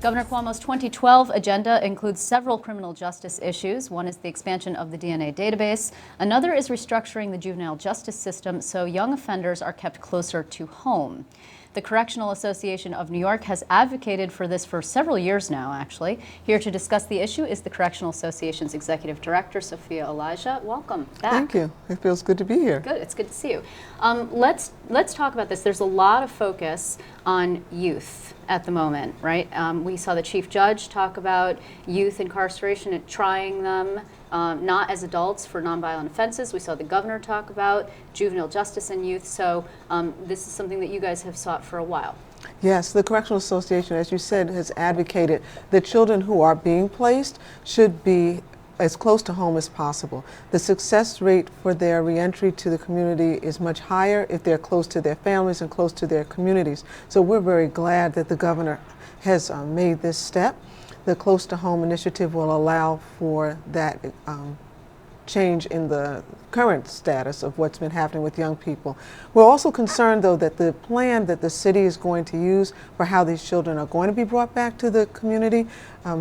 Governor Cuomo's 2012 agenda includes several criminal justice issues. One is the expansion of the DNA database. Another is restructuring the juvenile justice system so young offenders are kept closer to home. The Correctional Association of New York has advocated for this for several years now, actually. Here to discuss the issue is the Correctional Association's Executive Director, Soffiyah Elijah. Welcome back. Thank you. It feels good to be here. Good. It's good to see you. Let's talk about this. There's a lot of focus on youth at the moment, right? We saw the Chief Judge talk about youth incarceration and trying them not as adults for nonviolent offenses. We saw the governor talk about juvenile justice and youth. So this is something that you guys have sought for a while. Yes, the Correctional Association, as you said, has advocated that children who are being placed should be as close to home as possible. The success rate for their reentry to the community is much higher if they're close to their families and close to their communities. So we're very glad that the governor has made this step. The Close to Home initiative will allow for that change in the current status of what's been happening with young people. We're also concerned, though, that the plan that the city is going to use for how these children are going to be brought back to the community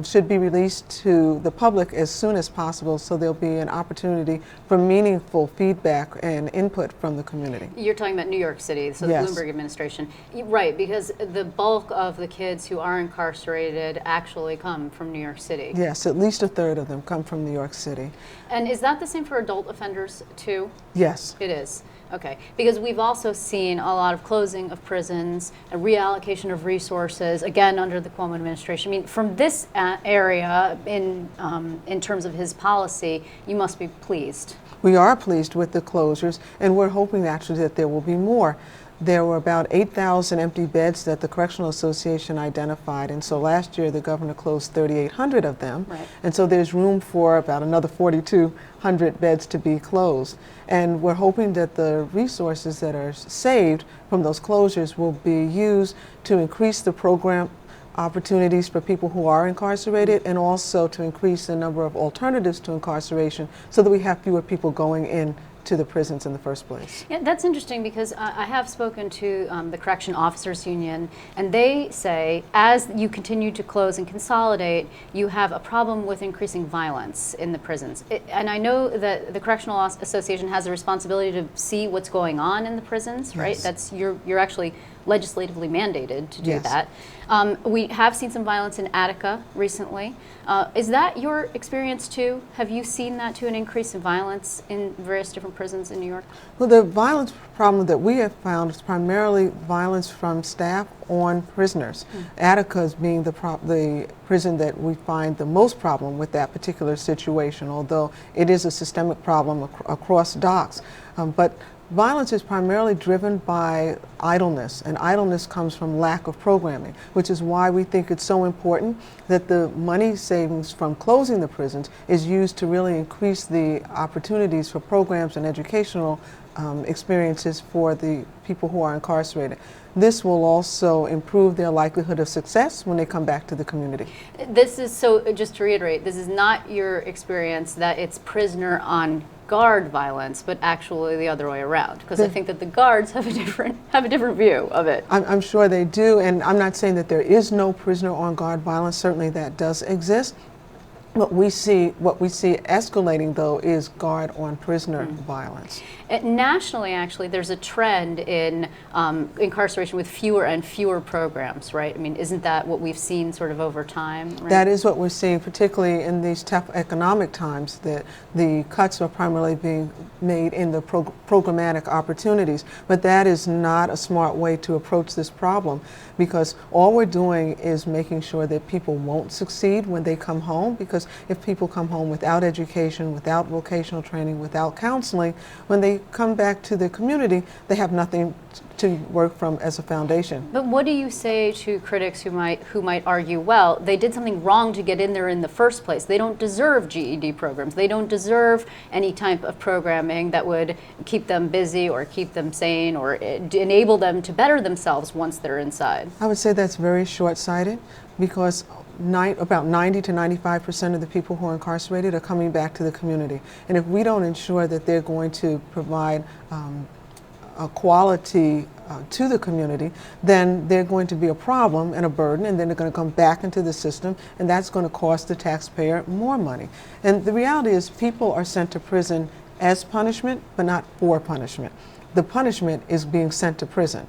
should be released to the public as soon as possible, so there'll be an opportunity for meaningful feedback and input from the community. You're talking about New York City, so Yes. the Bloomberg administration. Right, because the bulk of the kids who are incarcerated actually come from New York City. Yes, at least a third of them come from New York City. And is that the same for adult offenders too? Yes. It is. Okay, because we've also seen a lot of closing of prisons, a reallocation of resources, again under the Cuomo administration. I mean, from this area, in terms of his policy, you must be pleased. We are pleased with the closures, and we're hoping actually that there will be more. There were about 8,000 empty beds that the Correctional Association identified, and so last year the governor closed 3,800 of them. Right. And so there's room for about another 4,200 beds to be closed. And we're hoping that the resources that are saved from those closures will be used to increase the program opportunities for people who are incarcerated, and also to increase the number of alternatives to incarceration so that we have fewer people going in to the prisons in the first place. Yeah, that's interesting because I have spoken to the Correction Officers Union, and they say as you continue to close and consolidate, you have a problem with increasing violence in the prisons. And I know that the Correctional Association has a responsibility to see what's going on in the prisons, right? Yes. That's you're actually legislatively mandated to do Yes. that. We have seen some violence in Attica recently. Is that your experience too? Have you seen that too, an increase in violence in various different prisons in New York? Well, the violence problem that we have found is primarily violence from staff on prisoners. Attica is being the prison that we find the most problem with that particular situation, although it is a systemic problem across docks. But violence is primarily driven by idleness, and idleness comes from lack of programming, which is why we think it's so important that the money savings from closing the prisons is used to really increase the opportunities for programs and educational experiences for the people who are incarcerated. This will also improve their likelihood of success when they come back to the community. This is, so just to reiterate, this is not your experience that it's prisoner on guard violence, but actually the other way around, because I think that the guards have a different view of it. I'm sure they do, and I'm not saying that there is no prisoner on guard violence. Certainly that does exist. What we see escalating, though, is guard on prisoner violence. Nationally, actually, there's a trend in incarceration with fewer and fewer programs, right? I mean, isn't that what we've seen sort of over time? Right? That is what we're seeing, particularly in these tough economic times, that the cuts are primarily being made in the programmatic opportunities. But that is not a smart way to approach this problem, because all we're doing is making sure that people won't succeed when they come home, because if people come home without education, without vocational training, without counseling, when they come back to the community, they have nothing to work from as a foundation. But what do you say to critics who might argue, well, they did something wrong to get in there in the first place. They don't deserve GED programs. They don't deserve any type of programming that would keep them busy or keep them sane or enable them to better themselves once they're inside. I would say that's very short-sighted, because about 90 to 95% of the people who are incarcerated are coming back to the community. And if we don't ensure that they're going to provide quality to the community, then they're going to be a problem and a burden, and then they're going to come back into the system, and that's going to cost the taxpayer more money. And the reality is people are sent to prison as punishment, but not for punishment. The punishment is being sent to prison.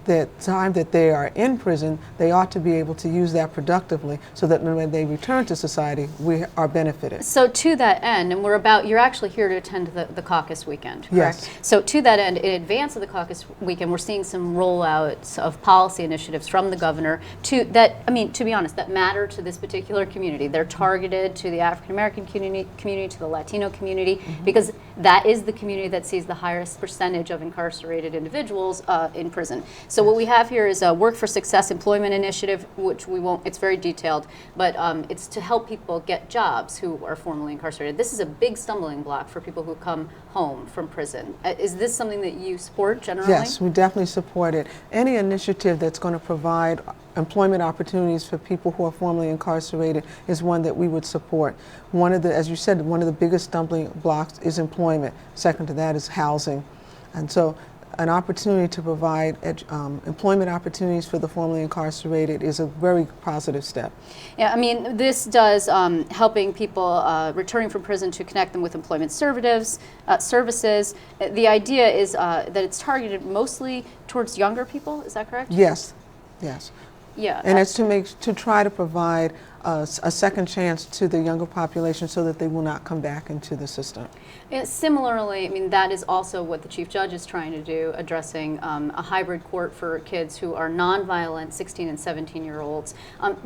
The time that they are in prison, they ought to be able to use that productively so that when they return to society, we are benefited. So to that end, and you're actually here to attend the caucus weekend, correct? Yes. So to that end, in advance of the caucus weekend, we're seeing some rollouts of policy initiatives from the governor to be honest, that matter to this particular community. They're targeted to the African American community, to the Latino community, because that is the community that sees the highest percentage of incarcerated individuals in prison. So what we have here is a Work for Success Employment Initiative, which it's very detailed, but it's to help people get jobs who are formerly incarcerated. This is a big stumbling block for people who come home from prison. Is this something that you support generally? Yes, we definitely support it. Any initiative that's going to provide employment opportunities for people who are formerly incarcerated is one that we would support. As you said, one of the biggest stumbling blocks is employment. Second to that is housing. And so an opportunity to provide employment opportunities for the formerly incarcerated is a very positive step. Yeah, I mean, this does helping people returning from prison to connect them with employment services. The idea is that it's targeted mostly towards younger people. Is that correct? Yes, yes. Yeah. And it's to try to provide a second chance to the younger population so that they will not come back into the system. Similarly, I mean, that is also what the Chief Judge is trying to do, addressing a hybrid court for kids who are nonviolent 16 and 17-year-olds.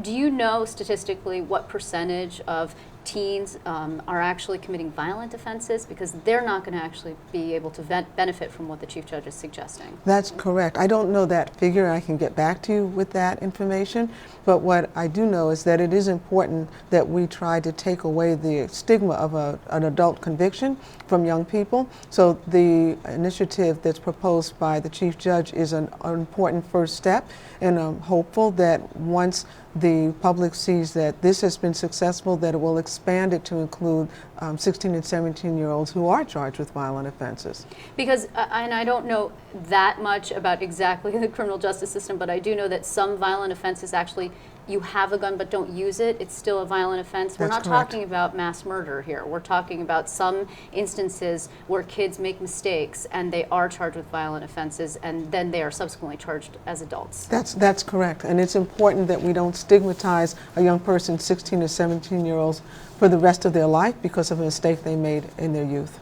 Do you know statistically what percentage of teens are actually committing violent offenses? Because they're not going to actually be able to benefit from what the Chief Judge is suggesting. That's correct. I don't know that figure. I can get back to you with that information. But what I do know is that it is important that we try to take away the stigma of an adult conviction from young people. So the initiative that's proposed by the Chief Judge is an important first step, and I'm hopeful that once the public sees that this has been successful, that it will expand it to include 16 and 17-year-olds who are charged with violent offenses. Because, and I don't know that much about exactly the criminal justice system, but I do know that some violent offenses actually, you have a gun but don't use it, it's still a violent offense. We're not talking about mass murder here. We're talking about some instances where kids make mistakes and they are charged with violent offenses, and then they are subsequently charged as adults. That's correct. And it's important that we don't stigmatize a young person, 16 to 17-year-olds, for the rest of their life because of a mistake they made in their youth.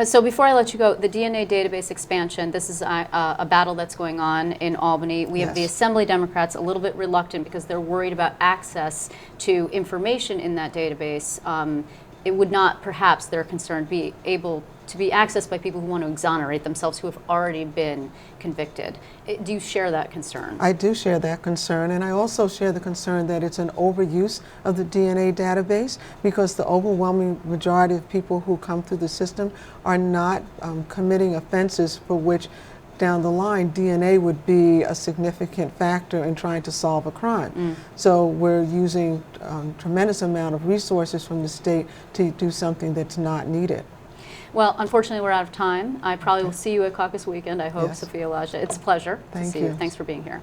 So before I let you go, the DNA database expansion, this is a battle that's going on in Albany. We have the Assembly Democrats a little bit reluctant because they're worried about access to information in that database. It would not, perhaps, they're concerned, be able to be accessed by people who want to exonerate themselves who have already been convicted. Do you share that concern? I do share that concern, and I also share the concern that it's an overuse of the DNA database because the overwhelming majority of people who come through the system are not committing offenses for which down the line DNA would be a significant factor in trying to solve a crime. So we're using tremendous amount of resources from the state to do something that's not needed. Well, unfortunately, we're out of time. I probably will see you at caucus weekend, I hope, Yes. Soffiyah Elijah. It's a pleasure to see you. Thank you. Thanks for being here.